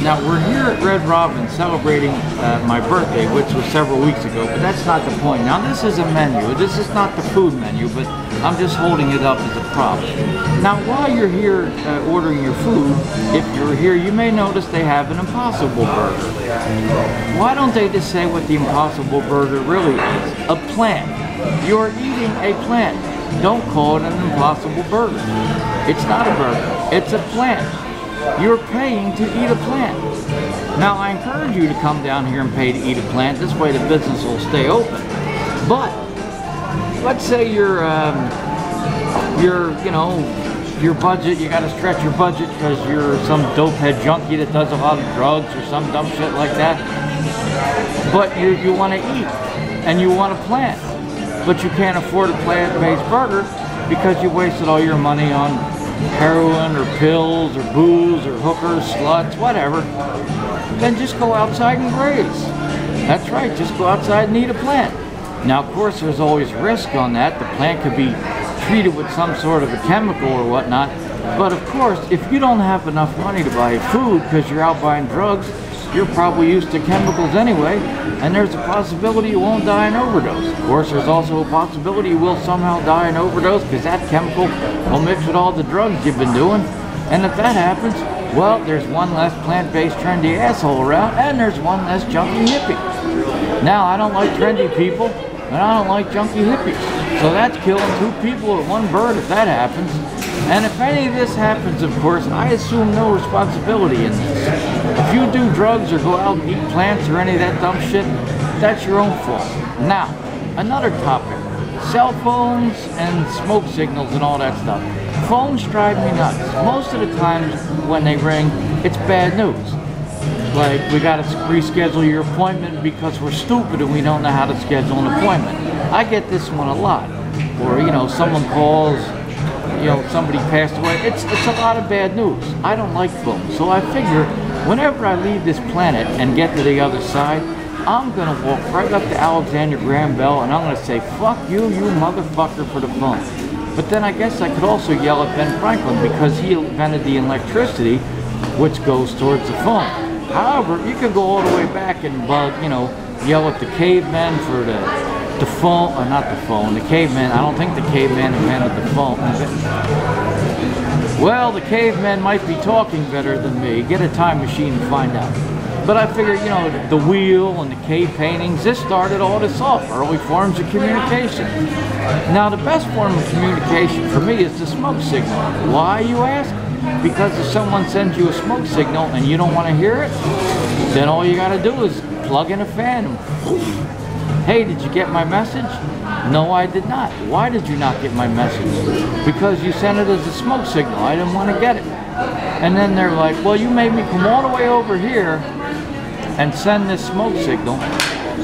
Now we're here at Red Robin celebrating my birthday, which was several weeks ago, but that's not the point. Now this is a menu. This is not the food menu, but I'm just holding it up as a prop. Now while you're here ordering your food, if you're here, you may notice they have an Impossible Burger. Why don't they just say what the Impossible Burger really is? A plant. You're eating a plant. Don't call it an Impossible Burger. It's not a burger. It's a plant. You're paying to eat a plant. Now I encourage you to come down here and pay to eat a plant. This way the business will stay open. But let's say your budget, you got to stretch your budget because you're some dopehead junkie that does a lot of drugs or some dumb shit like that. But you want to eat and you want a plant, but you can't afford a plant-based burger because you wasted all your money on heroin or pills or booze or hookers, sluts, whatever. Then just go outside and graze. That's right, just go outside and eat a plant. Now of course there's always risk on that. The plant could be treated with some sort of a chemical or whatnot. But of course, if you don't have enough money to buy food because you're out buying drugs, you're probably used to chemicals anyway, and there's a possibility you won't die in overdose. Of course, there's also a possibility you will somehow die in overdose because that chemical will mix with all the drugs you've been doing. And if that happens, well, there's one less plant-based trendy asshole around, and there's one less junkie hippie. Now, I don't like trendy people, and I don't like junkie hippies. So that's killing two people with one bird if that happens. And if any of this happens, of course, I assume no responsibility in this. If you do drugs or go out and eat plants or any of that dumb shit, that's your own fault. Now, another topic. Cell phones and smoke signals and all that stuff. Phones drive me nuts. Most of the times when they ring, it's bad news. Like, we gotta reschedule your appointment because we're stupid and we don't know how to schedule an appointment. I get this one a lot. Or, someone calls, somebody passed away. It's a lot of bad news. I don't like phones. So I figure whenever I leave this planet and get to the other side, I'm gonna walk right up to Alexander Graham Bell and I'm gonna say, fuck you, you motherfucker, for the phone. But then I guess I could also yell at Ben Franklin because he invented the electricity which goes towards the phone. However, you could go all the way back and yell at the cavemen for the phone, or not the phone, the caveman. I don't think the caveman invented the phone. Well, the cavemen might be talking better than me. Get a time machine and find out. But I figure, the wheel and the cave paintings, this started all this off, early forms of communication. Now, the best form of communication for me is the smoke signal. Why, you ask? Because if someone sends you a smoke signal and you don't want to hear it, then all you got to do is plug in a fan and hey, did you get my message? No, I did not. Why did you not get my message? Because you sent it as a smoke signal. I didn't want to get it. And then they're like, well, you made me come all the way over here and send this smoke signal.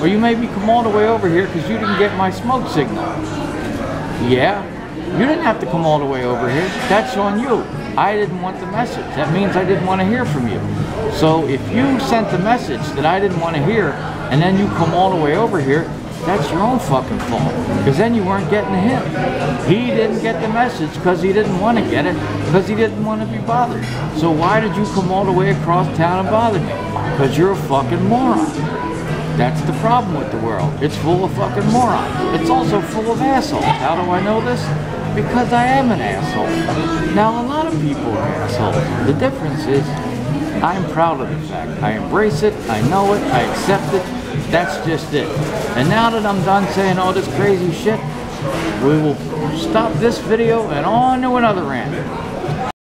Or you made me come all the way over here because you didn't get my smoke signal. Yeah, you didn't have to come all the way over here. That's on you. I didn't want the message. That means I didn't want to hear from you. So if you sent the message that I didn't want to hear, and then you come all the way over here, that's your own fucking fault. Because then you weren't getting the hint. He didn't get the message because he didn't want to get it, because he didn't want to be bothered. So why did you come all the way across town and bother me? Because you're a fucking moron. That's the problem with the world. It's full of fucking morons. It's also full of assholes. How do I know this? Because I am an asshole. Now, a lot of people are assholes. The difference is, I'm proud of the fact. I embrace it, I know it, I accept it. That's just it. And now that I'm done saying all this crazy shit, we will stop this video and on to another rant.